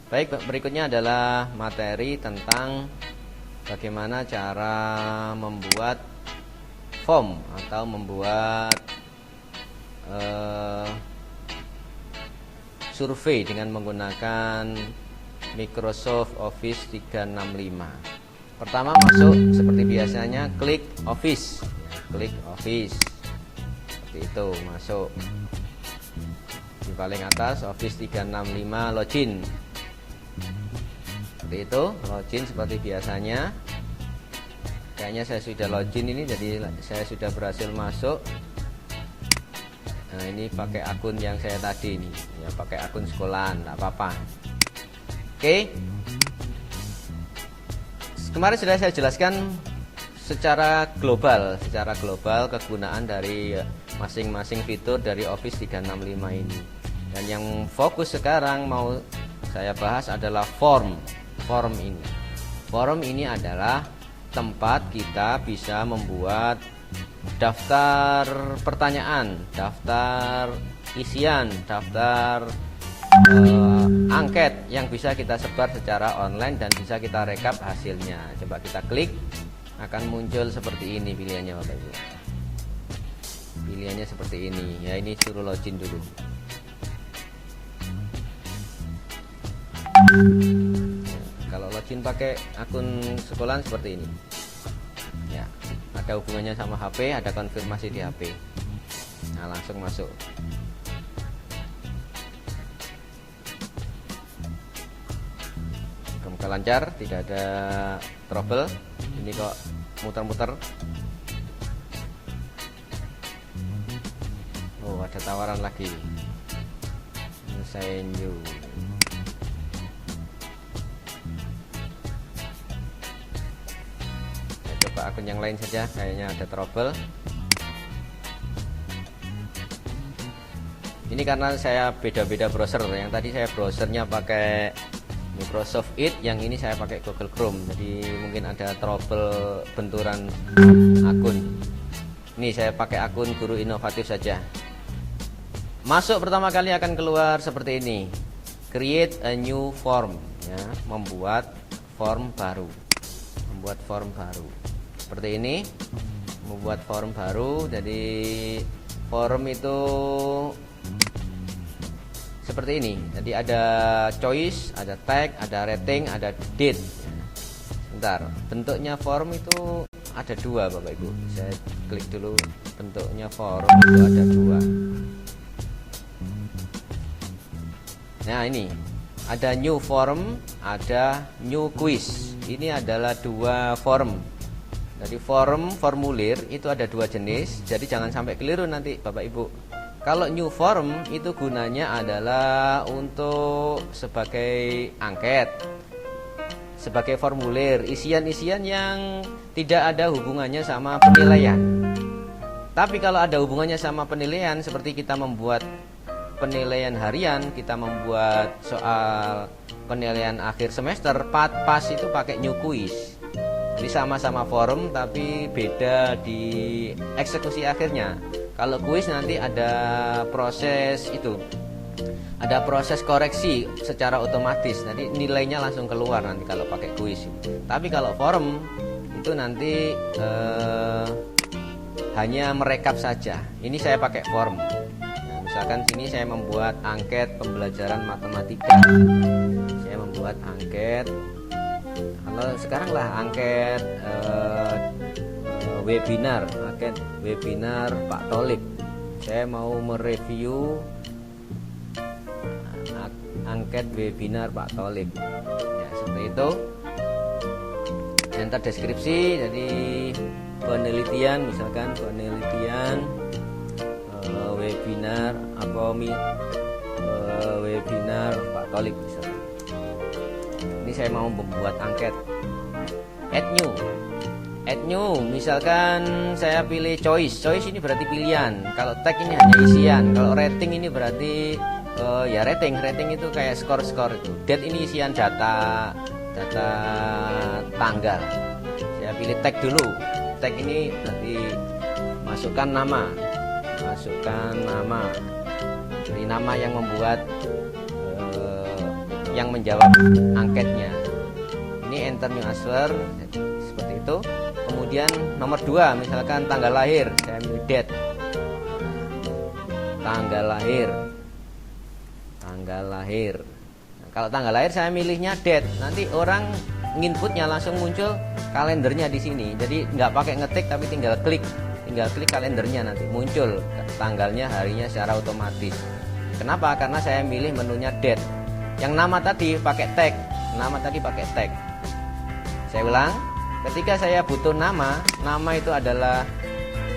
Baik, berikutnya adalah materi tentang bagaimana cara membuat form atau membuat survei dengan menggunakan Microsoft Office 365. Pertama masuk seperti biasanya, klik Office, seperti itu, masuk di paling atas Office 365 login. Seperti itu, login seperti biasanya. Kayaknya saya sudah login ini, jadi saya sudah berhasil masuk. Nah, ini pakai akun yang saya tadi ini, ya pakai akun sekolahan, enggak apa-apa. Oke. Kemarin sudah saya jelaskan secara global kegunaan dari masing-masing fitur dari Office 365 ini. Dan yang fokus sekarang mau saya bahas adalah form ini. Form ini adalah tempat kita bisa membuat daftar pertanyaan, daftar isian, daftar angket yang bisa kita sebar secara online dan bisa kita rekap hasilnya. Coba kita klik, akan muncul seperti ini pilihannya Bapak Ibu. Pilihannya seperti ini. Ya, ini suruh login dulu. Kalau login pakai akun sekolahan seperti ini. Ya, ada hubungannya sama HP, ada konfirmasi di HP. Nah, langsung masuk. Semoga lancar, tidak ada trouble. Ini kok muter-muter. Oh, ada tawaran lagi. Saya new. Coba akun yang lain saja, kayaknya ada trouble. Ini karena saya beda-beda browser. Yang tadi saya browsernya pakai Microsoft Edge, yang ini saya pakai Google Chrome. Jadi mungkin ada trouble benturan akun. Ini saya pakai akun Guru Inovatif saja. Masuk pertama kali akan keluar seperti ini. Create a new form, ya, membuat form baru. Seperti ini, membuat form baru. Jadi form itu seperti ini. Jadi ada choice, ada tag, ada rating, ada date. Bentar, bentuknya form itu ada dua Bapak Ibu. Saya klik dulu, bentuknya form itu ada dua. Nah, ini ada new form, ada new quiz. Ini adalah dua form. Jadi formulir itu ada dua jenis. Jadi jangan sampai keliru nanti Bapak Ibu. Kalau new form itu gunanya adalah untuk sebagai angket, sebagai formulir, isian-isian yang tidak ada hubungannya sama penilaian. Tapi kalau ada hubungannya sama penilaian, seperti kita membuat penilaian harian, kita membuat soal penilaian akhir semester, pas itu pakai new quiz. Jadi sama-sama forum tapi beda di eksekusi akhirnya. Kalau kuis nanti ada proses itu, ada proses koreksi secara otomatis. Nanti nilainya langsung keluar nanti kalau pakai kuis. Tapi kalau forum itu nanti hanya merekap saja. Ini saya pakai form. Nah, misalkan sini saya membuat angket pembelajaran matematika. Saya membuat angket. Kalau sekarang lah angket webinar Pak Tolib. Saya mau mereview angket webinar Pak Tolib. Ya, seperti itu. Enter deskripsi, jadi penelitian, misalkan penelitian webinar webinar Pak Tolib misalkan. Ini saya mau membuat angket. Add new, misalkan saya pilih choice ini berarti pilihan. Kalau tag ini hanya isian. Kalau rating ini berarti ya rating itu kayak skor itu. Date ini isian data tanggal. Saya pilih tag dulu. Tag ini berarti masukkan nama. Jadi nama yang membuat yang menjawab angketnya. Ini enter new answer seperti itu. Kemudian nomor 2 misalkan tanggal lahir, saya milih date. Tanggal lahir. Nah, kalau tanggal lahir saya milihnya date. Nanti orang nginputnya langsung muncul kalendernya di sini. Jadi nggak pakai ngetik tapi tinggal klik kalendernya, nanti muncul tanggalnya, harinya secara otomatis. Kenapa? Karena saya milih menunya date. Yang nama tadi pakai tag. Saya ulang. Ketika saya butuh nama itu adalah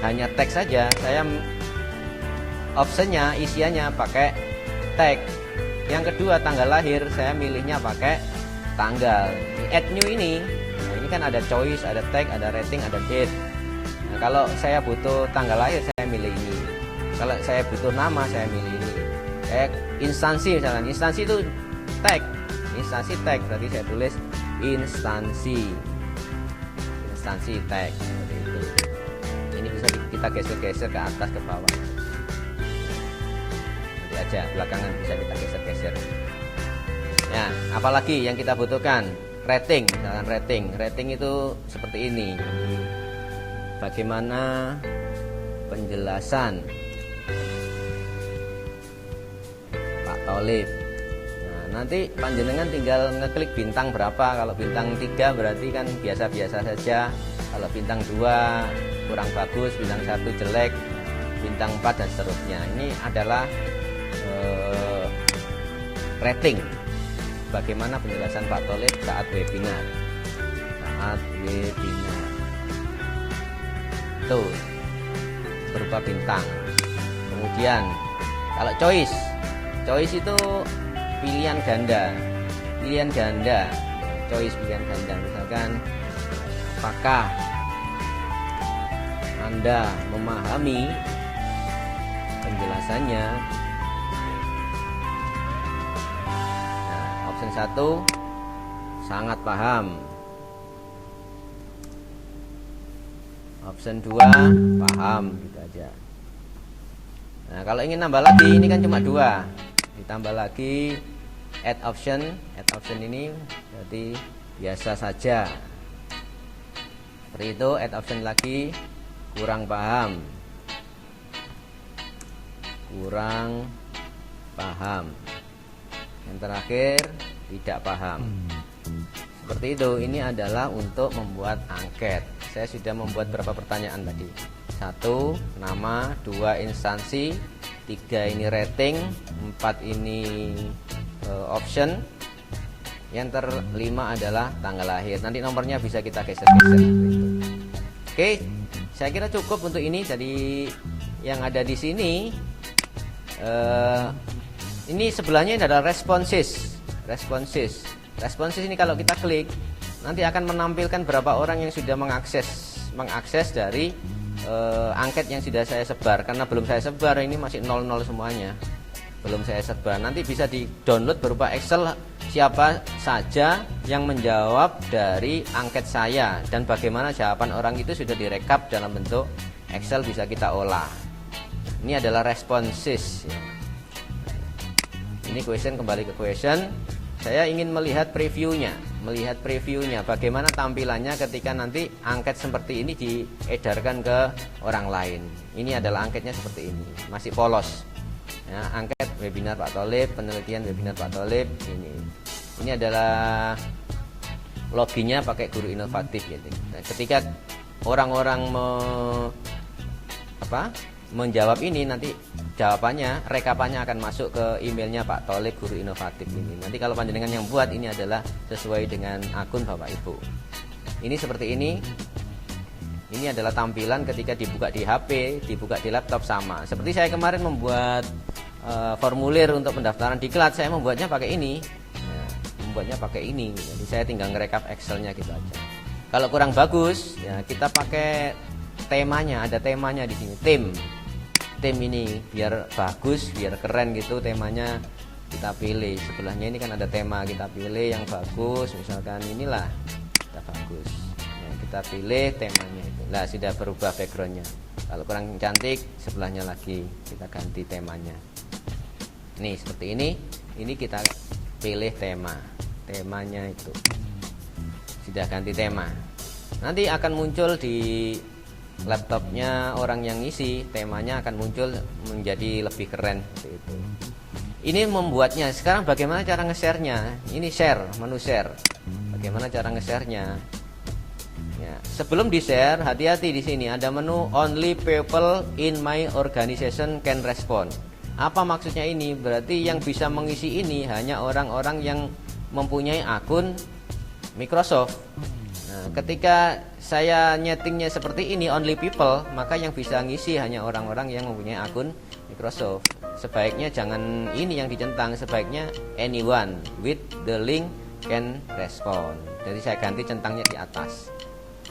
hanya teks saja. Saya optionnya, isiannya pakai tag. Yang kedua tanggal lahir, saya milihnya pakai tanggal. Add new ini, nah ini kan ada choice, ada tag, ada rating, ada date. Nah, kalau saya butuh tanggal lahir, saya milih ini. Kalau saya butuh nama, saya milih ini. Instansi misalnya, instansi itu tag. Instansi tag, berarti saya tulis instansi tag seperti itu. Ini bisa kita geser-geser ke atas ke bawah. Nanti aja belakangan bisa kita geser-geser. Ya, apalagi yang kita butuhkan? Rating, misalkan rating itu seperti ini. Bagaimana penjelasan Pak Tholib? Nanti panjenengan tinggal ngeklik bintang berapa. Kalau bintang 3 berarti kan biasa-biasa saja. Kalau bintang 2 kurang bagus, bintang 1 jelek, bintang 4 dan seterusnya. Ini adalah rating. Bagaimana penjelasan Pak Tholib saat webinar. Tuh, berupa bintang. Kemudian kalau choice itu pilihan ganda, choice pilihan ganda. Misalkan, apakah Anda memahami penjelasannya? Nah, option 1 sangat paham. Option 2 paham, gitu aja. Nah, kalau ingin nambah lagi, ini kan cuma 2. Ditambah lagi add option ini berarti biasa saja. Seperti itu, add option lagi, kurang paham. Yang terakhir, tidak paham. Seperti itu. Ini adalah untuk membuat angket. Saya sudah membuat berapa pertanyaan tadi? 1 nama, 2 instansi, 3 ini rating, 4 ini option, yang terlima adalah tanggal lahir. Nanti nomornya bisa kita geser-geser. Oke, saya kira cukup untuk ini. Jadi yang ada di sini, ini sebelahnya ini adalah responses. Responses ini kalau kita klik, nanti akan menampilkan berapa orang yang sudah mengakses dari angket yang sudah saya sebar. Karena belum saya sebar, ini masih 00 semuanya, belum saya sebar. Nanti bisa di download berupa Excel siapa saja yang menjawab dari angket saya, dan bagaimana jawaban orang itu sudah direkap dalam bentuk Excel, bisa kita olah. Ini adalah responses. Ini question, kembali ke question. Saya ingin melihat previewnya, bagaimana tampilannya ketika nanti angket seperti ini diedarkan ke orang lain. Ini adalah angketnya seperti ini, masih polos. Ya, angket webinar Pak Tholib, penelitian webinar Pak Tholib. Ini adalah loginnya pakai Guru Inovatif. Gitu. Nah, ketika orang-orang menjawab ini, nanti jawabannya, rekapannya akan masuk ke emailnya Pak Tholib Guru Inovatif ini. Nanti kalau panjenengan yang buat, ini adalah sesuai dengan akun Bapak Ibu. Ini seperti ini. Ini adalah tampilan ketika dibuka di HP, dibuka di laptop sama. Seperti saya kemarin membuat formulir untuk pendaftaran diklat, saya membuatnya pakai ini. Jadi saya tinggal ngerekap Excelnya gitu aja. Kalau kurang bagus, ya kita pakai temanya, ada temanya di sini. Tim ini biar bagus, biar keren gitu temanya, kita pilih. Sebelahnya ini kan ada tema, kita pilih yang bagus. Misalkan inilah, kita bagus. Nah, kita pilih temanya itu. Nah, sudah berubah backgroundnya. Kalau kurang cantik, sebelahnya lagi kita ganti temanya. Nih seperti ini. Ini kita pilih temanya itu, sudah ganti tema. Nanti akan muncul di laptopnya orang yang ngisi, temanya akan muncul menjadi lebih keren seperti itu. Ini membuatnya. Sekarang bagaimana cara nge-share-nya? Ini share, menu share. Bagaimana cara nge-share-nya? Ya, sebelum di-share, hati-hati di sini ada menu only people in my organization can respond. Apa maksudnya ini? Berarti yang bisa mengisi ini hanya orang-orang yang mempunyai akun Microsoft. Nah, ketika saya nyetingnya seperti ini only people, maka yang bisa ngisi hanya orang-orang yang mempunyai akun Microsoft. Sebaiknya jangan ini yang dicentang, sebaiknya anyone with the link can respond. Jadi saya ganti centangnya di atas.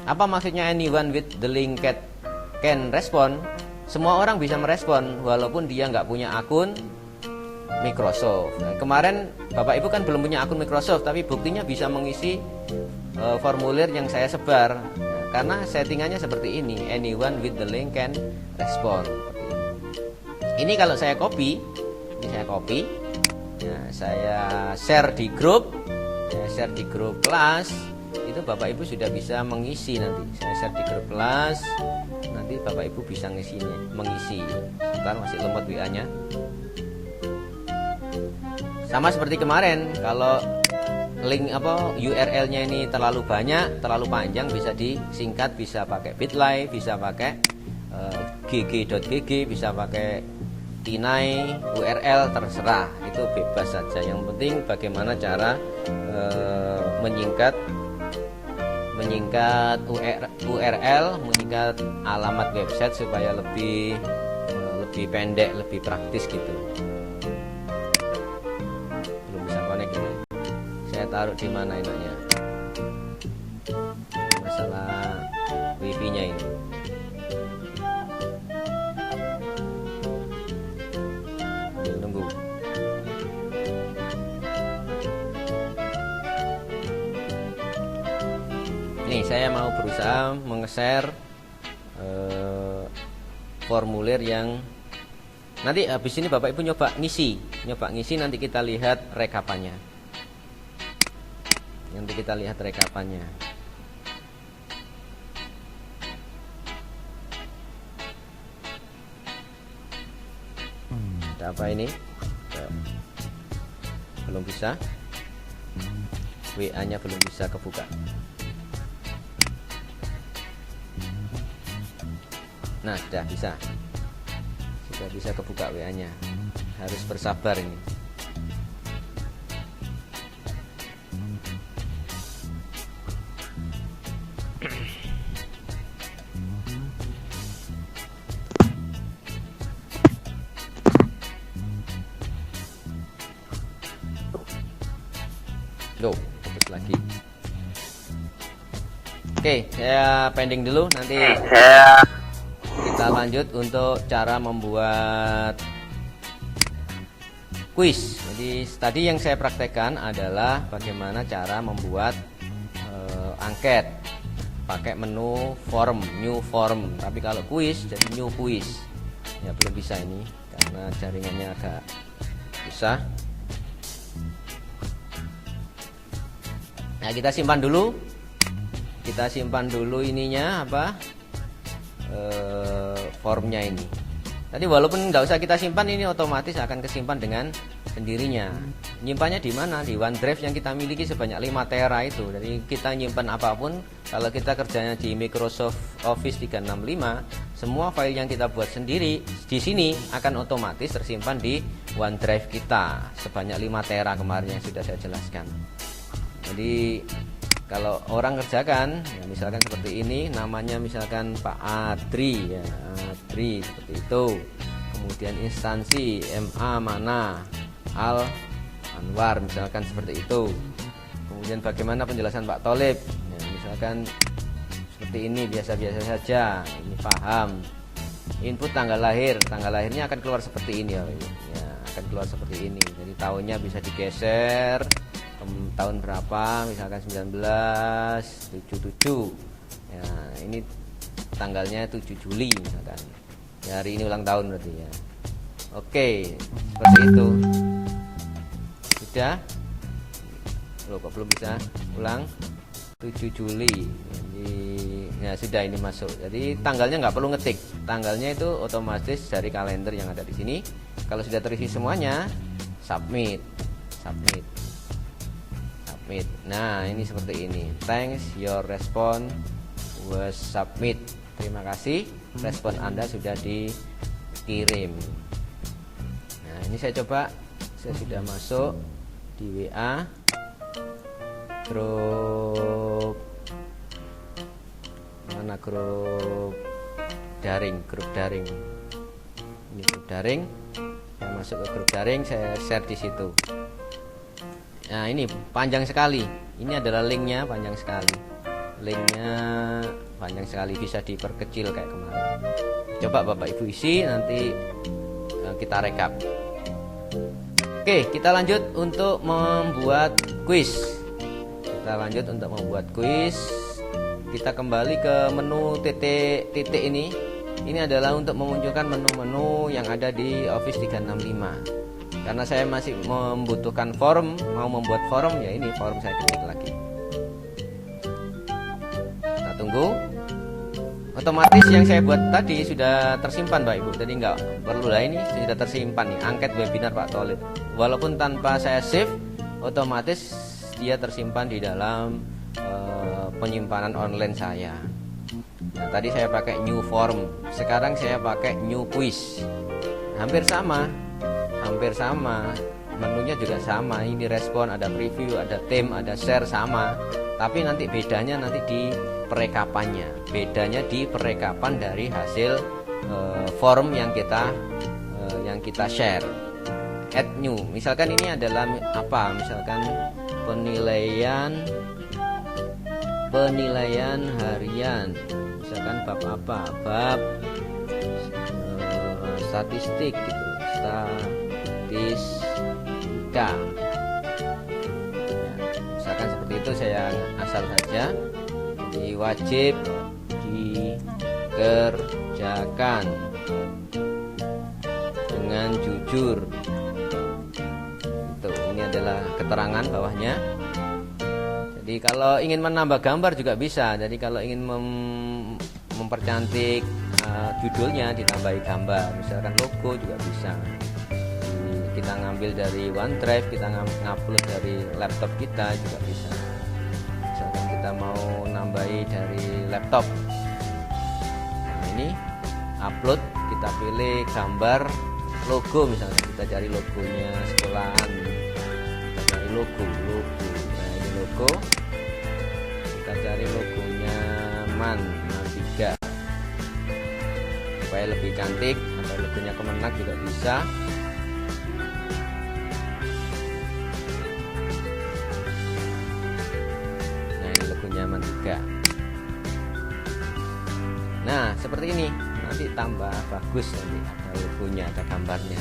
Apa maksudnya anyone with the link can respond? Semua orang bisa merespon walaupun dia nggak punya akun Microsoft. Nah, kemarin Bapak Ibu kan belum punya akun Microsoft, tapi buktinya bisa mengisi formulir yang saya sebar. Nah, karena settingannya seperti ini, anyone with the link can respond. Ini kalau saya copy, ya, saya share di grup, kelas, itu Bapak Ibu sudah bisa mengisi nanti. Saya share di grup kelas, nanti Bapak Ibu bisa mengisi. Sebentar, masih lemot WA-nya. Sama seperti kemarin, kalau link URL-nya ini terlalu banyak, terlalu panjang, bisa disingkat, bisa pakai bitly, bisa pakai gg.gg, bisa pakai tinai URL, terserah, itu bebas saja. Yang penting bagaimana cara menyingkat URL, menyingkat alamat website supaya lebih pendek, lebih praktis gitu. Belum bisa connect ini. Saya taruh di mana enaknya? Masalah wifi-nya ini. Nih, saya mau berusaha menge-share formulir yang nanti habis ini Bapak Ibu nyoba ngisi, nanti kita lihat rekapannya. Ada apa ini? Belum bisa. WA-nya belum bisa kebuka. Nah, sudah bisa kebuka WA-nya. Harus bersabar ini. Loh, fokus lagi. Oke, saya pending dulu, nanti kita lanjut untuk cara membuat kuis. Jadi tadi yang saya praktekkan adalah bagaimana cara membuat angket pakai menu form, new form. Tapi kalau kuis jadi new kuis. Ya belum bisa ini karena jaringannya agak susah. Nah, kita simpan dulu ininya formnya ini. Tadi walaupun nggak usah kita simpan, ini otomatis akan kesimpan dengan sendirinya. Nyimpannya di mana? Di OneDrive yang kita miliki sebanyak 5 tera itu. Jadi kita nyimpan apapun, kalau kita kerjanya di Microsoft Office 365, semua file yang kita buat sendiri di sini akan otomatis tersimpan di OneDrive kita sebanyak 5 tera kemarin yang sudah saya jelaskan. Jadi kalau orang kerjakan, ya misalkan seperti ini, namanya misalkan Pak Adri, ya Adri seperti itu. Kemudian instansi MA mana, Al Anwar, misalkan seperti itu. Kemudian bagaimana penjelasan Pak Tolib, ya, misalkan seperti ini, biasa-biasa saja, ini paham. Input tanggal lahirnya akan keluar seperti ini, ya akan keluar seperti ini. Jadi tahunnya bisa digeser. Tahun berapa, misalkan 1977 ya, ini tanggalnya 7 Juli misalkan ya, hari ini ulang tahun berarti ya. Oke, seperti itu sudah. Loh, kok belum bisa ulang? 7 Juli. Jadi, ya sudah, ini masuk. Jadi tanggalnya nggak perlu ngetik. Tanggalnya itu otomatis dari kalender yang ada di sini. Kalau sudah terisi semuanya, submit. Nah, ini seperti ini. Thanks, your response was submit. Terima kasih, respon Anda sudah dikirim. Nah, ini saya coba. Saya sudah masuk di WA grup mana, grup daring. Ini grup daring. Saya masuk ke grup daring, saya share di situ. Nah, ini panjang sekali. Ini adalah linknya, panjang sekali. Bisa diperkecil kayak kemarin. Coba Bapak Ibu isi, nanti kita rekap. Oke, kita lanjut untuk membuat kuis. Kita kembali ke menu titik ini. Ini adalah untuk memunculkan menu-menu yang ada di Office 365. Karena saya masih membutuhkan form, mau membuat form, ya ini form saya ketik lagi. Kita tunggu. Otomatis yang saya buat tadi sudah tersimpan Bapak Ibu. Jadi nggak perlu lah, ini sudah tersimpan nih, angket webinar Pak Tholib. Walaupun tanpa saya save, otomatis dia tersimpan di dalam penyimpanan online saya. Nah, tadi saya pakai new form, sekarang saya pakai new quiz. Hampir sama. Menunya juga sama. Ini respon, ada preview, ada theme, ada share, sama. Tapi nanti bedanya nanti di perekapannya. Bedanya di perekapan dari hasil form yang kita share. Add new. Misalkan ini adalah apa? Misalkan penilaian harian. Misalkan bab apa? Bab statistik gitu. Statistika. Ya, misalkan seperti itu, saya asal saja. Jadi wajib dikerjakan dengan jujur. Itu, ini adalah keterangan bawahnya. Jadi kalau ingin menambah gambar juga bisa. Jadi kalau ingin mempercantik judulnya, ditambahi gambar, misalkan logo juga bisa. Kita ngambil dari OneDrive, kita ngupload dari laptop kita juga bisa. Misalkan kita mau nambahi dari laptop, nah ini upload, kita pilih gambar logo, misalnya kita cari logonya sekolahan, kita cari logo. Nah ini logo, kita cari logonya Man3 supaya lebih cantik, atau logonya Kemenak juga bisa. Nah ini logonya Man3. Nah seperti ini, nanti tambah bagus, nanti ada logonya, ada gambarnya.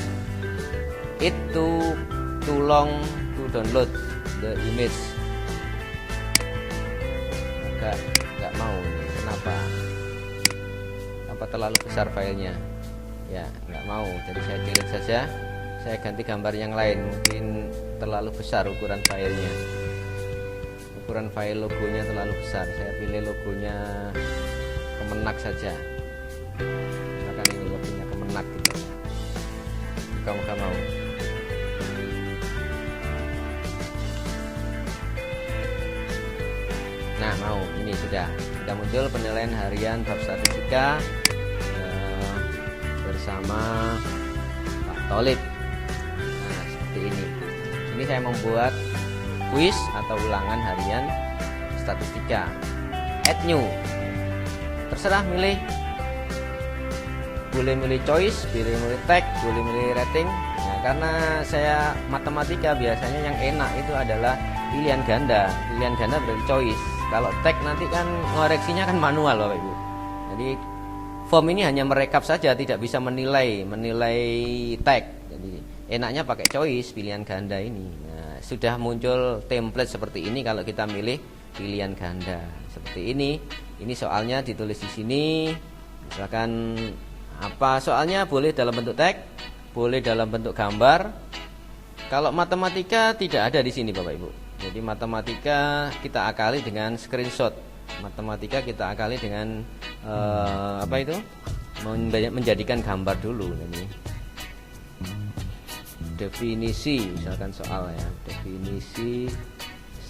Itu too long to download the image. Nggak mau nih. Kenapa terlalu besar filenya? Ya nggak mau, jadi saya delete saja. Saya ganti gambar yang lain, mungkin terlalu besar ukuran filenya, ukuran file logonya terlalu besar. Saya pilih logonya Kemenak saja. Misalkan ini logonya Kemenak gitu. Kamu mau? Nah mau, ini sudah muncul penilaian harian bab statistika bersama Pak Tholib. Nah seperti ini. Ini saya membuat kuis atau ulangan harian statistika. Add new. Terserah milih. Boleh milih choice, boleh milih tag, boleh milih rating. Nah karena saya matematika, biasanya yang enak itu adalah pilihan ganda. Pilihan ganda berarti choice. Kalau tag nanti kan ngoreksinya kan manual Bapak Ibu. Jadi form ini hanya merekap saja, tidak bisa menilai tag. Jadi enaknya pakai choice, pilihan ganda ini. Nah, sudah muncul template seperti ini kalau kita milih pilihan ganda. Seperti ini. Ini soalnya ditulis di sini. Misalkan apa soalnya, boleh dalam bentuk tag, boleh dalam bentuk gambar. Kalau matematika tidak ada di sini Bapak Ibu. Jadi matematika kita akali dengan screenshot. Matematika kita akali dengan apa itu? Menjadikan gambar dulu ini. Definisi misalkan soal ya. Definisi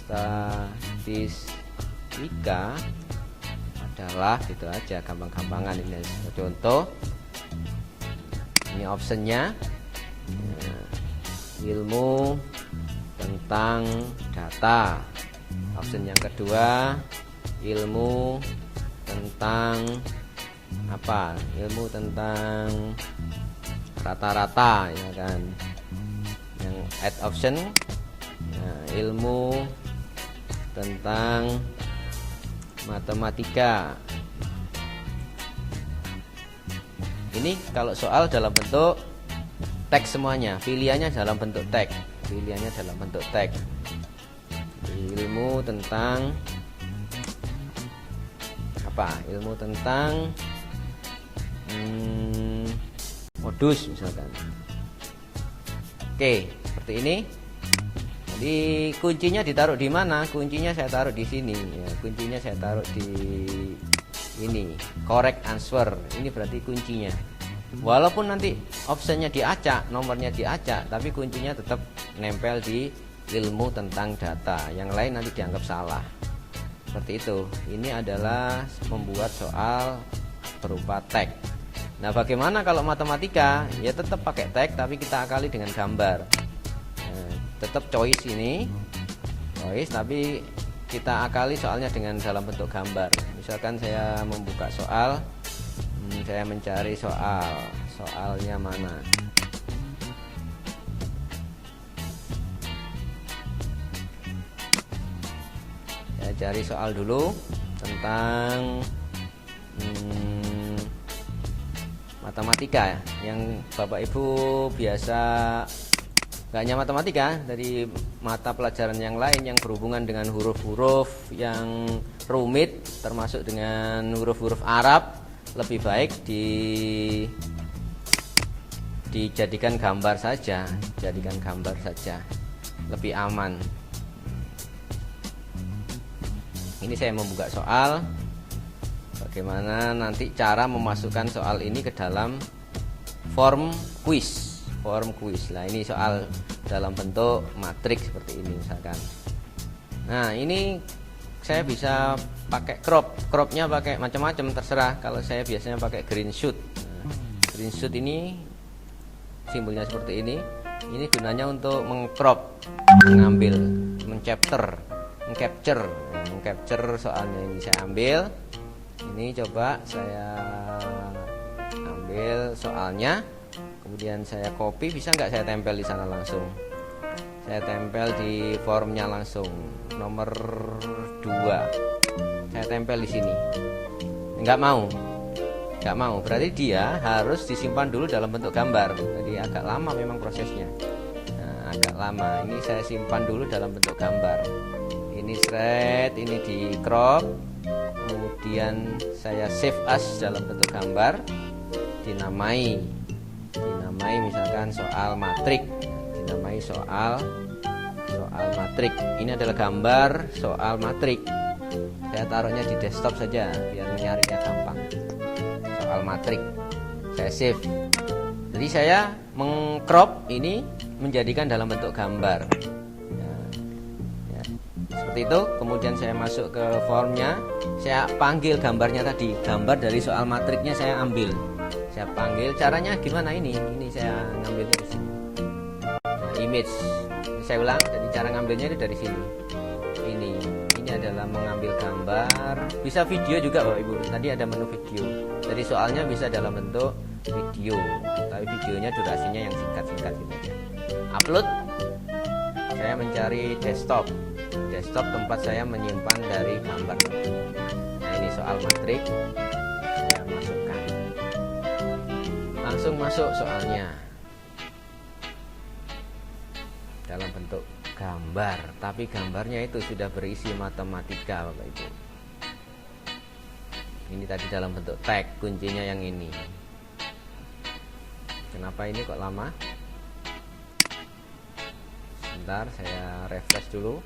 statistika adalah gitu aja, gampang-gampangan ini. Contoh ini optionnya, ilmu tentang data. Option yang kedua, ilmu tentang apa? Ilmu tentang rata-rata, ya kan. Yang add option, ilmu tentang matematika. Ini kalau soal dalam bentuk teks semuanya, pilihannya dalam bentuk teks. Pilihannya dalam bentuk teks. Ilmu tentang apa? Ilmu tentang modus misalkan. Oke, seperti ini. Jadi kuncinya ditaruh di mana? Kuncinya saya taruh di sini. Ya, kuncinya saya taruh di ini, correct answer. Ini berarti kuncinya. Walaupun nanti optionnya diacak, nomornya diacak, tapi kuncinya tetap nempel di ilmu tentang data. Yang lain nanti dianggap salah. Seperti itu. Ini adalah membuat soal berupa teks. Nah, bagaimana kalau matematika? Ya tetap pakai teks, tapi kita akali dengan gambar. Nah, tetap choice ini, choice, tapi kita akali soalnya dengan dalam bentuk gambar. Misalkan saya membuka soal, saya mencari soalnya mana. Saya cari soal dulu tentang matematika, yang Bapak Ibu biasa. Gak hanya matematika, dari mata pelajaran yang lain yang berhubungan dengan huruf-huruf yang rumit, termasuk dengan huruf-huruf Arab, lebih baik dijadikan gambar saja, jadikan gambar saja, lebih aman. Ini saya membuka soal, bagaimana nanti cara memasukkan soal ini ke dalam form quiz. Nah, ini soal dalam bentuk matriks seperti ini misalkan. Nah, ini saya bisa pakai cropnya pakai macam-macam, terserah. Kalau saya biasanya pakai screenshot. Nah, screenshot ini simbolnya seperti ini. Ini gunanya untuk mengcrop, mengambil, capture soalnya. Ini saya ambil. Ini coba saya ambil soalnya. Kemudian saya copy, bisa nggak saya tempel di sana langsung? Saya tempel di formnya langsung, nomor 2. Saya tempel di sini. Nggak mau. Berarti dia harus disimpan dulu dalam bentuk gambar. Jadi agak lama memang prosesnya. Nah, agak lama. Ini saya simpan dulu dalam bentuk gambar. Ini shred, ini di crop. Kemudian saya save as dalam bentuk gambar. Dinamai misalkan soal matrik, dinamai soal matrik. Ini adalah gambar soal matrik. Saya taruhnya di desktop saja biar nyarinya gampang. Soal matrik. Saya save. Jadi saya mengcrop ini menjadikan dalam bentuk gambar. Ya, seperti itu. Kemudian saya masuk ke formnya. Saya panggil gambarnya tadi. Gambar dari soal matriknya saya ambil. Saya panggil, caranya gimana ini? Ini saya ngambilnya di sini. Nah, image. Saya ulang, jadi cara ngambilnya itu dari sini. Ini adalah mengambil gambar. Bisa video juga Bapak Ibu. Tadi ada menu video. Jadi soalnya bisa dalam bentuk video. Tapi videonya durasinya yang singkat-singkat gitu aja. Upload. Saya mencari desktop. Desktop tempat saya menyimpan dari gambar. Nah, ini soal matrik. Saya masukkan. Langsung masuk soalnya dalam bentuk gambar, tapi gambarnya itu sudah berisi matematika Bapak Ibu. Ini tadi dalam bentuk teks, kuncinya yang ini. Kenapa ini kok lama? Sebentar, saya refresh dulu.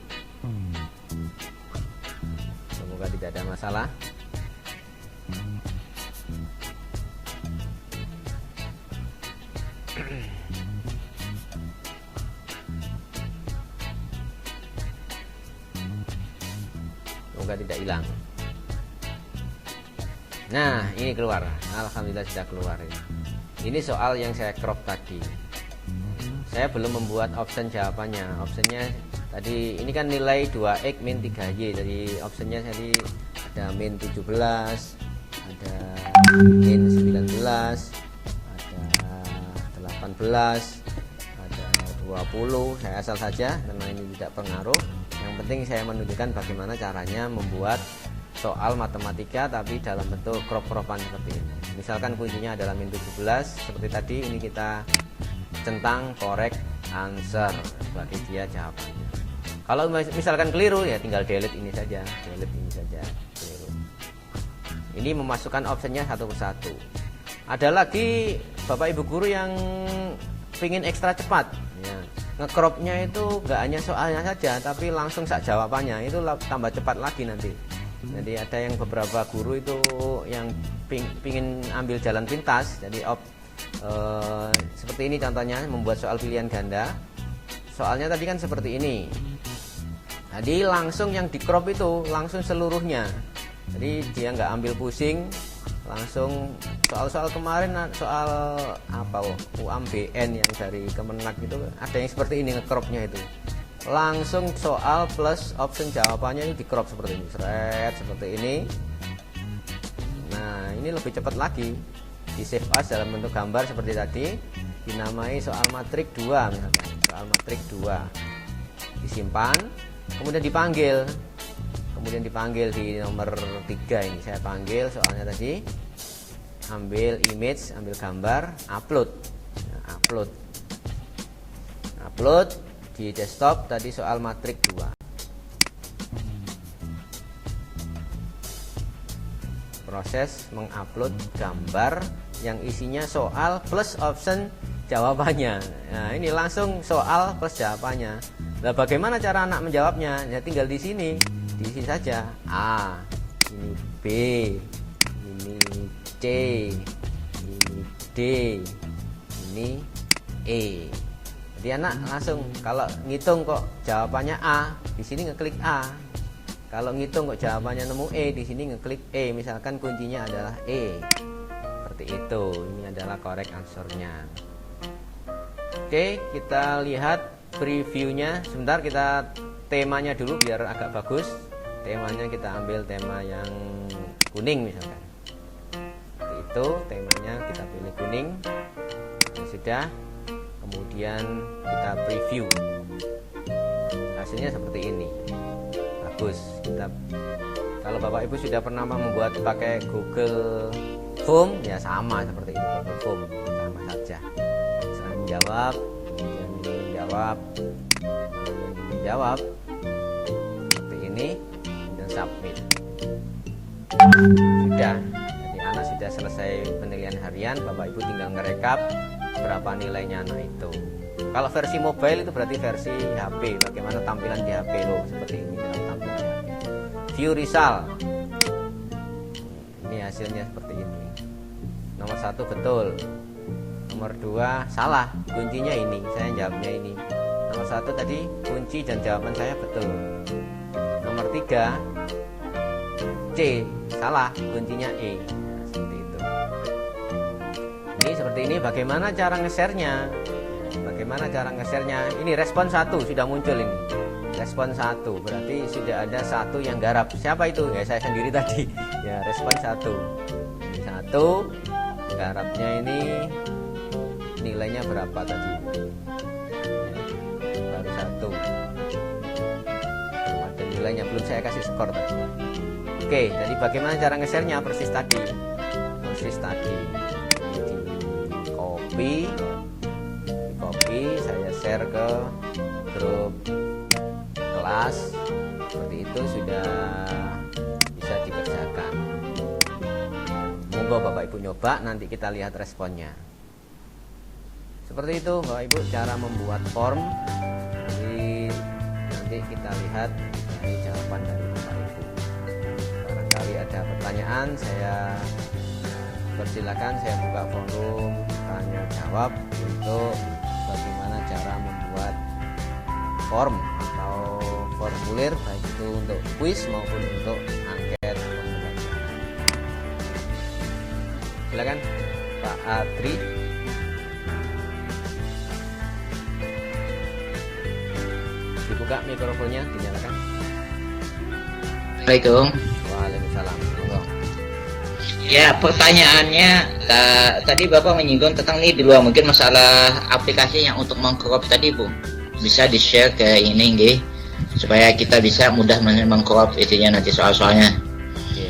Semoga tidak ada masalah. Semoga tidak hilang. Nah, ini keluar. Alhamdulillah sudah keluar. Ini soal yang saya crop tadi. Saya belum membuat option jawabannya. Optionnya tadi ini kan nilai 2x min 3y. Jadi optionnya tadi ada min 17, ada min 19, ada 18, ada 20. Saya asal saja karena ini tidak pengaruh. Yang penting saya menunjukkan bagaimana caranya membuat soal matematika tapi dalam bentuk crop-cropan seperti ini. Misalkan kuncinya adalah min 17, seperti tadi ini kita centang correct answer sebagai dia jawabannya. Kalau misalkan keliru ya tinggal delete ini saja, keliru. Ini memasukkan optionnya satu persatu. Ada lagi Bapak Ibu guru yang pingin ekstra cepat ya. Ngecropnya itu nggak hanya soalnya saja tapi langsung sak jawabannya, itu tambah cepat lagi nanti. Jadi ada yang beberapa guru itu yang pingin ambil jalan pintas. Jadi seperti ini contohnya, membuat soal pilihan ganda. Soalnya tadi kan seperti ini. Jadi langsung yang di crop itu langsung seluruhnya. Jadi dia nggak ambil pusing, langsung soal-soal kemarin soal apa UMBN yang dari Kemenak itu ada yang seperti ini ngecropnya itu. Langsung soal plus option jawabannya itu di crop seperti ini, seperti ini. Nah, ini lebih cepat lagi. Di save as dalam bentuk gambar seperti tadi, dinamai soal matrik 2 misalkan, soal matrik 2. Disimpan, kemudian dipanggil. Kemudian dipanggil di nomor 3 ini. Saya panggil soalnya tadi. Ambil image, ambil gambar, upload. Nah, upload di desktop tadi soal matrik 2. Proses mengupload gambar yang isinya soal plus option jawabannya. Nah, ini langsung soal plus jawabannya. Nah, bagaimana cara anak menjawabnya? Ya tinggal di sini saja. A, ini B, ini C, ini D, ini E. Jadi anak langsung kalau ngitung kok jawabannya A, di sini ngeklik A. Kalau ngitung kok jawabannya nemu E, di sini ngeklik E. Misalkan kuncinya adalah E. Seperti itu. Ini adalah correct answer-nya. Oke, kita lihat previewnya. Sebentar kita temanya dulu biar agak bagus. Temanya kita ambil tema yang kuning misalkan. Seperti itu, temanya kita pilih kuning. Nah, sudah. Kemudian kita preview. Hasilnya seperti ini. Bagus. Kalau Bapak Ibu sudah pernah membuat pakai Google Form ya sama seperti ini, Google Form sama saja. Saya menjawab, kemudian menjawab seperti ini dan submit. Sudah. Jadi anak sudah selesai penilaian harian, Bapak Ibu tinggal ngerekap berapa nilainya anak itu. Kalau versi mobile itu berarti versi HP, bagaimana tampilan di HP loh, seperti ini dalam tampilan HP. View result. Ini hasilnya seperti ini. Nomor 1 betul. Nomor 2 salah, kuncinya ini, saya jawabnya ini. Nomor 1 tadi kunci dan jawaban saya betul. Nomor 3 C, salah, kuncinya E. Nah, seperti itu. Ini seperti ini, bagaimana cara nge-share-nya? Bagaimana cara nge-share-nya? Ini respon 1 sudah muncul ini. Respon 1 berarti sudah ada 1 yang garap. Siapa itu? Ya saya sendiri tadi. Ya, respon 1. Ini 1. Garapnya ini nilainya berapa tadi? Baru 1. Ada nilainya, belum saya kasih skor tadi. Oke, jadi bagaimana cara nge-share-nya? Persis tadi. Di copy, saya share ke grup kelas. Seperti itu sudah bisa dikerjakan. Monggo Bapak Ibu nyoba, nanti kita lihat responnya. Seperti itu Bapak Ibu cara membuat form. Jadi nanti kita lihat dari jawaban dari Bapak Ibu. Barangkali ada pertanyaan, saya persilakan, saya buka forum tanya jawab untuk bagaimana cara membuat form atau formulir, baik itu untuk kuis maupun untuk angket pembelajaran. Silakan Pak Adri. Dibuka mikrofonnya, dinyalakan. Assalamualaikum. Waalaikumsalam. Monggo. Ya, pertanyaannya tadi Bapak menyinggung tentang ini dulu, mungkin masalah aplikasi yang untuk mengcrop tadi, Bu. Bisa di-share ke ini nggih, supaya kita bisa mudah mengcrop itunya nanti soal-soalnya. Oke.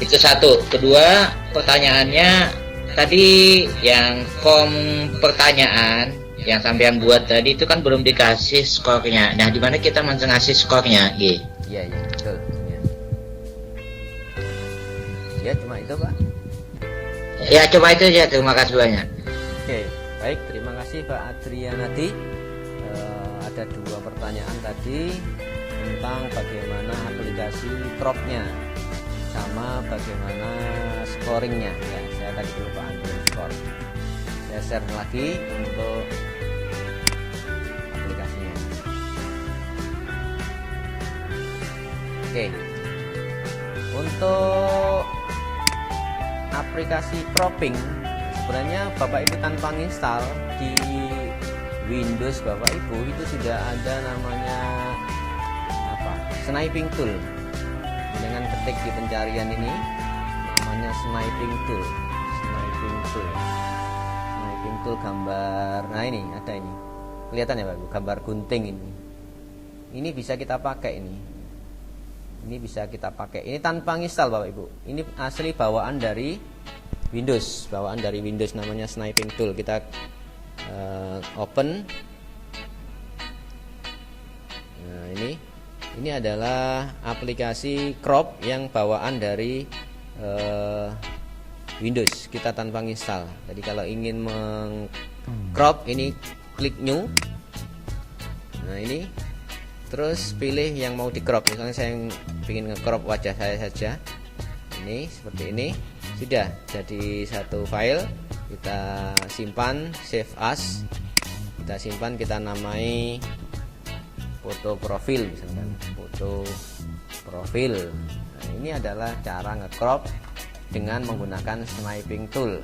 Itu satu. Kedua, pertanyaannya tadi yang form pertanyaan yang sampean buat tadi itu kan belum dikasih skornya. Nah, di mana kita ngasih skornya, nggih? Iya, betul. Ya, cuma itu, Pak. Ya, coba itu ya. Terima kasih banyak. Oke, baik, terima kasih Pak Adrianadi. Ada dua pertanyaan tadi tentang bagaimana aplikasi cropnya sama bagaimana scoringnya. Ya, saya tadi lupa ambil skor. Saya share lagi untuk aplikasinya. Oke, untuk aplikasi cropping sebenarnya Bapak Ibu tanpa install di Windows Bapak Ibu itu sudah ada namanya sniping tool. Dengan ketik di pencarian ini namanya sniping tool gambar. Nah, ini ada, ini kelihatan ya Bapak Ibu, gambar gunting ini bisa kita pakai, ini bisa kita pakai. Ini tanpa install Bapak Ibu. Ini asli bawaan dari Windows, namanya sniping tool. Kita open. Nah, ini adalah aplikasi crop yang bawaan dari Windows. Kita tanpa install. Jadi kalau ingin mengcrop, ini klik new. Nah, ini terus pilih yang mau di crop. Misalnya saya ingin nge-crop wajah saya saja, ini seperti ini, sudah jadi satu file. Kita simpan, save as, kita simpan, kita namai foto profil, misalkan foto profil. Nah, ini adalah cara nge-crop dengan menggunakan sniping tool.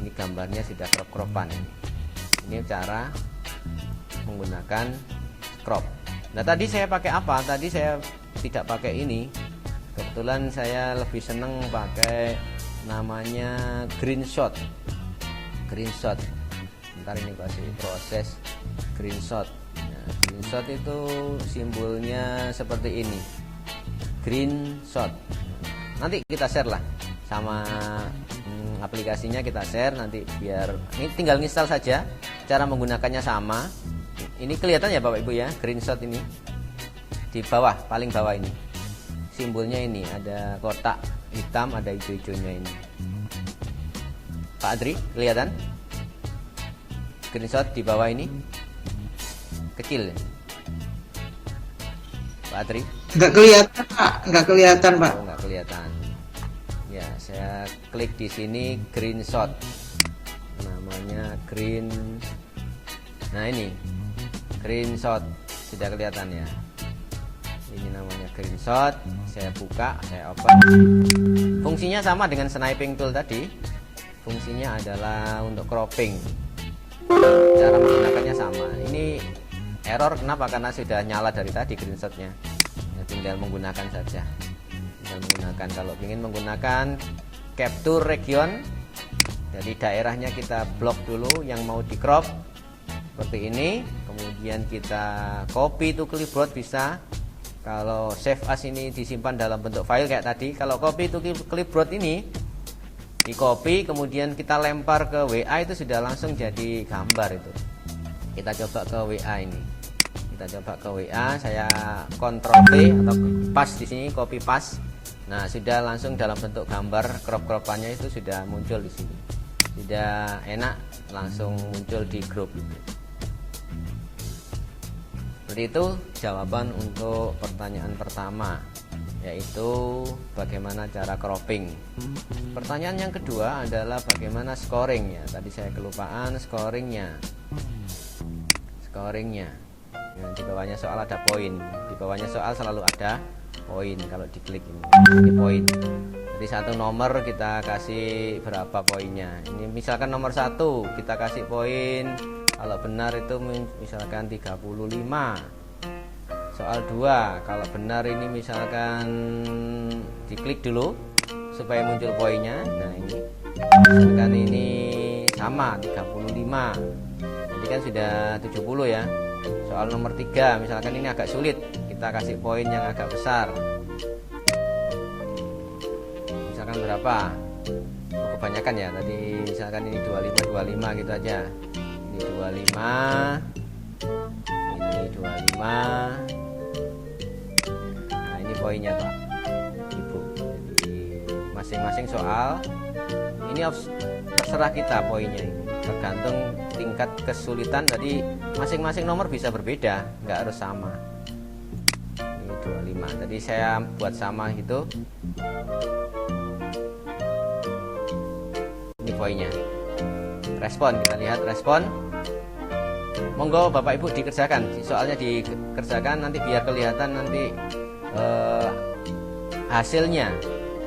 Ini gambarnya sudah crop-cropan. Ini cara menggunakan crop. Nah, tadi saya pakai apa? Tadi saya tidak pakai ini. Kebetulan saya lebih seneng pakai namanya screenshot. Ntar ini kasih proses screenshot. Nah, screenshot itu simbolnya seperti ini. Screenshot. Nanti kita share lah sama aplikasinya, kita share nanti, biar ini tinggal install saja. Cara menggunakannya sama. Ini kelihatan ya Bapak Ibu ya, screenshot ini di bawah, paling bawah ini simbolnya, ini ada kotak hitam, ada hijau-hijaunya ini. Pak Adri, kelihatan screenshot di bawah ini kecil ya? Pak Adri? Nggak kelihatan Pak, nggak kelihatan Pak. Oh, nggak kelihatan. Ya, saya klik di sini screenshot, namanya green. Nah, ini screenshot, sudah kelihatan ya. Ini namanya screenshot. Saya buka, saya open. Fungsinya sama dengan sniping tool tadi. Fungsinya adalah untuk cropping. Cara menggunakannya sama. Ini error kenapa? Karena sudah nyala dari tadi screenshotnya. Ya, tinggal menggunakan saja. Tinggal menggunakan. Kalau ingin menggunakan capture region, jadi daerahnya kita blok dulu yang mau di crop seperti ini. Kemudian kita copy to clipboard bisa. Kalau save as ini disimpan dalam bentuk file kayak tadi. Kalau copy to clipboard ini di copy kemudian kita lempar ke WA, itu sudah langsung jadi gambar itu. Kita coba ke WA ini. Kita coba ke WA, saya Ctrl V atau paste di sini, copy paste. Nah, sudah langsung dalam bentuk gambar, crop-cropannya itu sudah muncul di sini. Sudah enak, langsung muncul di grup itu. Seperti itu jawaban untuk pertanyaan pertama, yaitu bagaimana cara cropping. Pertanyaan yang kedua adalah bagaimana scoring ya. Tadi saya kelupaan scoringnya. Nah, di bawahnya soal ada poin. Di bawahnya soal selalu ada poin kalau diklik ini. Ini poin. Jadi satu nomor kita kasih berapa poinnya. Ini misalkan nomor 1 kita kasih poin, kalau benar itu misalkan 35. Soal 2 kalau benar ini misalkan diklik dulu supaya muncul poinnya. Nah ini misalkan ini sama 35, jadi kan sudah 70 ya. Soal nomor 3 misalkan ini agak sulit, kita kasih poin yang agak besar, misalkan berapa, kebanyakan ya tadi, misalkan ini 25 gitu aja. Ini 25, ini 25. Nah ini poinnya Pak Ibu. Jadi masing-masing soal ini terserah kita poinnya ini, tergantung tingkat kesulitan. Jadi masing-masing nomor bisa berbeda, nggak harus sama. Ini 25, tadi saya buat sama gitu. Ini poinnya. Respon, kita lihat respon. Monggo Bapak Ibu dikerjakan, soalnya dikerjakan nanti biar kelihatan nanti hasilnya,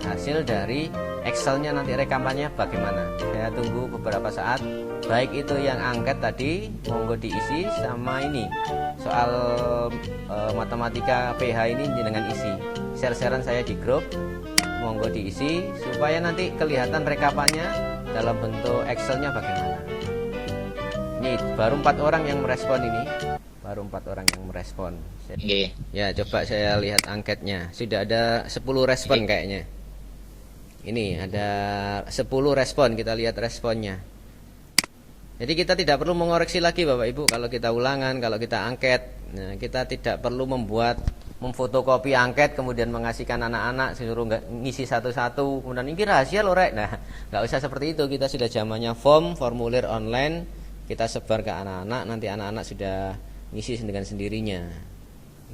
hasil dari Excelnya nanti rekamannya bagaimana. Saya tunggu beberapa saat. Baik itu yang angket tadi monggo diisi, sama ini soal matematika PH ini dengan isi. Share-sharean saya di grup, monggo diisi supaya nanti kelihatan rekapannya dalam bentuk Excelnya bagaimana. Ini baru 4 orang yang merespon ini. Baru 4 orang yang merespon. Ya, coba saya lihat angketnya. Sudah ada 10 respon kayaknya. Ini ada 10 respon, kita lihat responnya. Jadi kita tidak perlu mengoreksi lagi Bapak Ibu kalau kita ulangan, kalau kita angket. Nah, kita tidak perlu memfotokopi angket kemudian mengasihkan anak-anak suruh ngisi satu-satu, kemudian ini rahasia loh Rek. Nah, nggak usah seperti itu. Kita sudah zamannya formulir online, kita sebar ke anak-anak, nanti anak-anak sudah ngisi dengan sendirinya.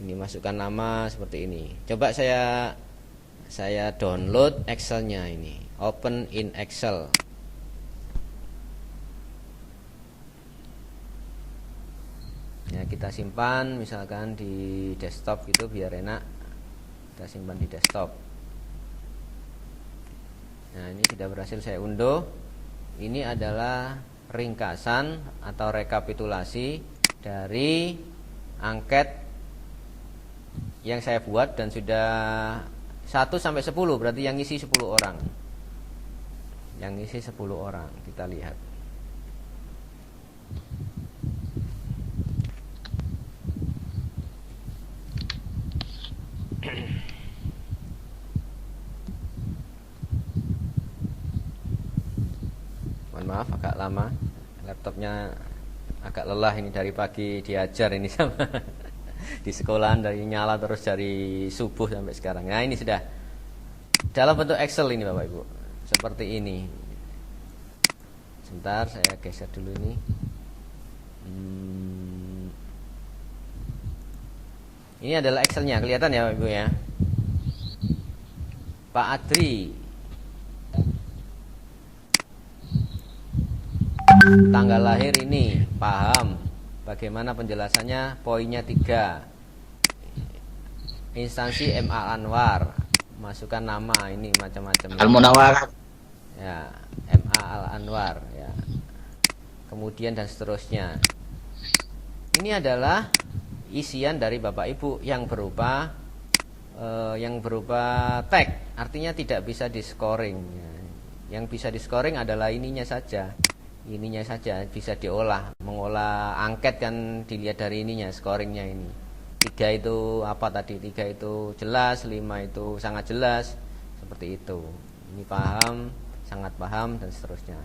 Ini masukkan nama seperti ini. Coba saya download Excelnya ini, open in Excel. Ya, kita simpan misalkan di desktop gitu biar enak. Kita simpan di desktop. Nah, ini sudah berhasil saya unduh. Ini adalah ringkasan atau rekapitulasi dari angket yang saya buat dan sudah 1 sampai 10, berarti yang ngisi 10 orang. Yang ngisi 10 orang, kita lihat. Mohon maaf agak lama, laptopnya agak lelah ini, dari pagi diajar ini sama di sekolahan, dari nyala terus dari subuh sampai sekarang. Nah ini sudah dalam bentuk Excel ini Bapak Ibu, seperti ini. Sebentar saya geser dulu ini. Ini adalah Excelnya, kelihatan ya Bapak Ibu ya. Pak Adri, tanggal lahir ini, paham. Bagaimana penjelasannya? Poinnya 3. Instansi MA Anwar, masukkan nama ini macam-macam. Al-Munawar. Ya, MA Al Anwar ya. Kemudian dan seterusnya. Ini adalah isian dari Bapak Ibu yang berupa tag, artinya tidak bisa di-scoring. Yang bisa di-scoring adalah ininya saja bisa diolah, mengolah angket kan dilihat dari ininya, scoringnya ini. 3 itu apa tadi? 3 itu jelas, 5 itu sangat jelas, seperti itu. Ini paham, sangat paham dan seterusnya.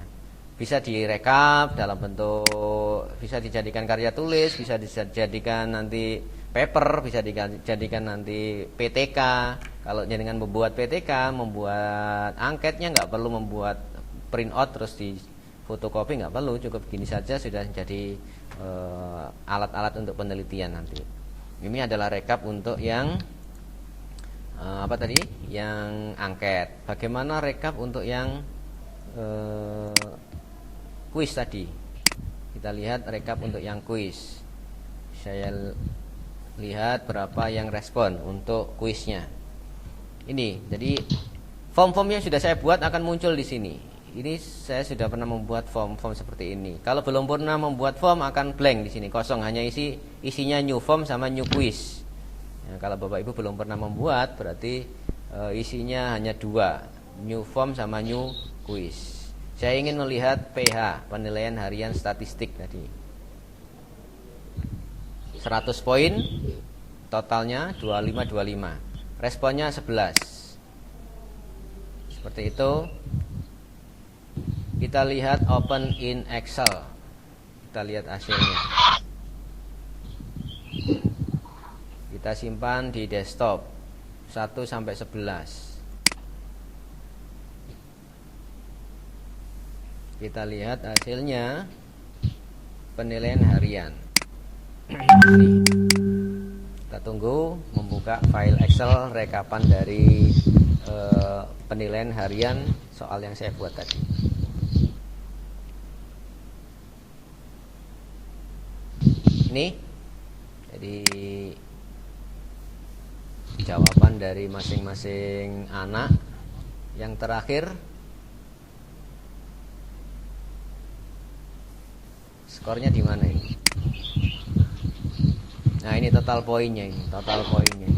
Bisa direkap dalam bentuk, bisa dijadikan karya tulis, bisa dijadikan nanti paper, bisa dijadikan nanti PTK. Kalau dengan membuat PTK, membuat angketnya nggak perlu membuat print out terus di fotokopi, nggak perlu, cukup gini saja sudah jadi alat-alat untuk penelitian nanti. Ini adalah rekap untuk yang apa tadi? Yang angket. Bagaimana rekap untuk yang kuis tadi? Kita lihat rekap untuk yang kuis. Saya lihat berapa yang respon untuk kuisnya. Ini, jadi form-form yang sudah saya buat akan muncul di sini. Ini saya sudah pernah membuat form-form seperti ini. Kalau belum pernah membuat form akan blank di sini, kosong, hanya isinya new form sama new quiz. Ya, kalau Bapak Ibu belum pernah membuat, berarti isinya hanya dua, new form sama new quiz. Saya ingin melihat PH, penilaian harian statistik tadi. 100 poin, totalnya 25. Responnya 11. Seperti itu. Kita lihat open in Excel. Kita lihat hasilnya. Kita simpan di desktop 1 sampai 11. Kita lihat hasilnya. Penilaian harian. Ini. Kita tunggu membuka file Excel rekapan dari penilaian harian soal yang saya buat tadi. Ini jadi jawaban dari masing-masing anak. Yang terakhir skornya di mana ini? Nah, ini total poinnya ini, total poinnya.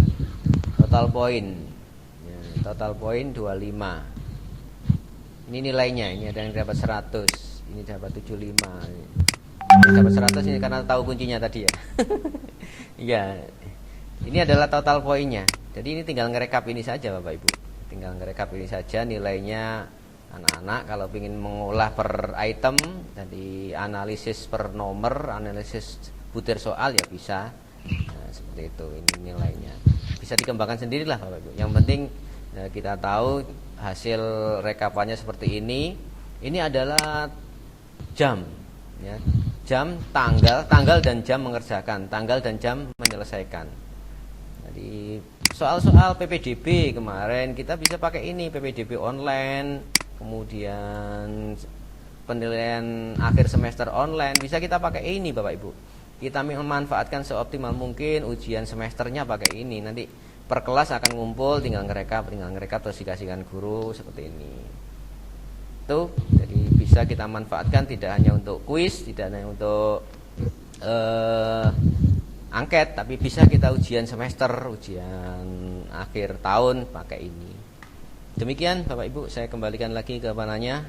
Total poin. Ya, total poin 25. Ini nilainya, ini ada yang dapat 100, ini dapat 75. Ini dapat 100 ini karena tahu kuncinya tadi ya. Iya. Ini adalah total poinnya. Jadi ini tinggal ngerekap ini saja Bapak Ibu. Tinggal ngerekap ini saja nilainya anak-anak kalau ingin mengolah per item, jadi analisis per nomor, analisis butir soal ya bisa. Nah, seperti itu ini nilainya. Bisa dikembangkan sendirilah Bapak Ibu. Yang penting kita tahu hasil rekapannya seperti ini. Ini adalah jam ya. Jam, tanggal dan jam mengerjakan, tanggal dan jam menyelesaikan. Jadi soal-soal PPDB kemarin kita bisa pakai ini, PPDB online, kemudian penilaian akhir semester online, bisa kita pakai ini Bapak Ibu. Kita memanfaatkan seoptimal mungkin, ujian semesternya pakai ini. Nanti per kelas akan ngumpul, tinggal ngerekap terus dikasihkan guru seperti ini. Itu jadi bisa kita manfaatkan tidak hanya untuk kuis, tidak hanya untuk angket, tapi bisa kita ujian semester, ujian akhir tahun pakai ini. Demikian Bapak Ibu, saya kembalikan lagi ke pananya.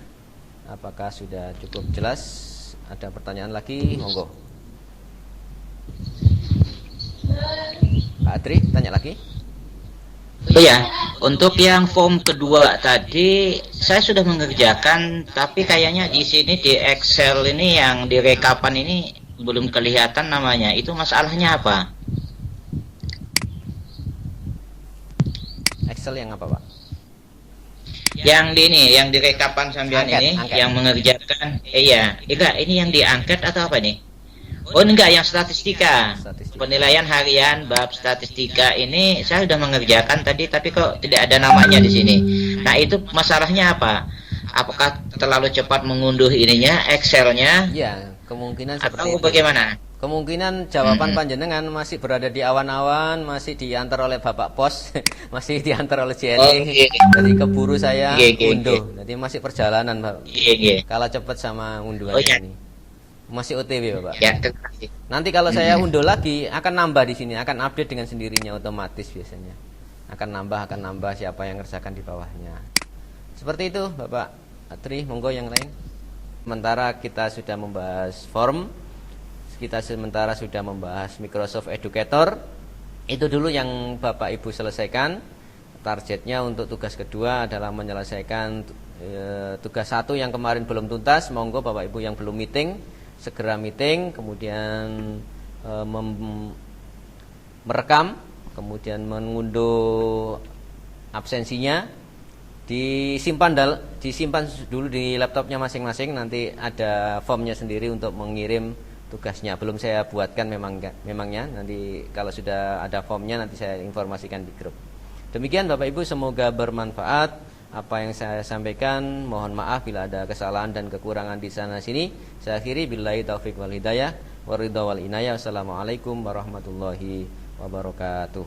Apakah sudah cukup jelas? Ada pertanyaan lagi? Monggo. Pak Adri, tanya lagi. Iya, untuk yang form kedua tadi saya sudah mengerjakan, tapi kayaknya di sini di Excel ini yang di rekapan ini belum kelihatan namanya. Itu masalahnya apa? Excel yang apa Pak? Yang di ini, yang di rekapan sambilan ini, angket. Yang mengerjakan, iya, ini yang diangkat atau apa nih? Oh enggak, yang statistika. Penilaian harian bab statistika ini saya sudah mengerjakan tadi, tapi kok tidak ada namanya di sini. Nah itu masalahnya apa? Apakah terlalu cepat mengunduh ininya, Excelnya? Ya, kemungkinan seperti itu. Atau bagaimana? Kemungkinan jawaban panjenengan masih berada di awan-awan, masih diantar oleh Bapak Pos, masih diantar oleh JNE. Jadi keburu saya unduh. Jadi masih perjalanan, Pak. Kalau cepat sama unduhan ini. Masih OTW Bapak. Ya, nanti kalau saya unduh lagi akan nambah di sini, akan update dengan sendirinya otomatis biasanya. Akan nambah siapa yang ngerjakan di bawahnya. Seperti itu Bapak Atri, monggo yang lain. Sementara kita sudah membahas form, kita sementara sudah membahas Microsoft Educator. Itu dulu yang Bapak Ibu selesaikan. Targetnya untuk tugas kedua adalah menyelesaikan tugas 1 yang kemarin belum tuntas. Monggo Bapak Ibu yang belum meeting segera meeting, kemudian merekam, kemudian mengunduh absensinya, disimpan dulu di laptopnya masing-masing. Nanti ada formnya sendiri untuk mengirim tugasnya. Belum saya buatkan memangnya. Nanti kalau sudah ada formnya nanti saya informasikan di grup. Demikian Bapak Ibu, semoga bermanfaat apa yang saya sampaikan. Mohon maaf bila ada kesalahan dan kekurangan di sana sini. Saya akhiri billahi taufik wal hidayah waridha wal inayah. Wassalamualaikum warahmatullahi wabarakatuh.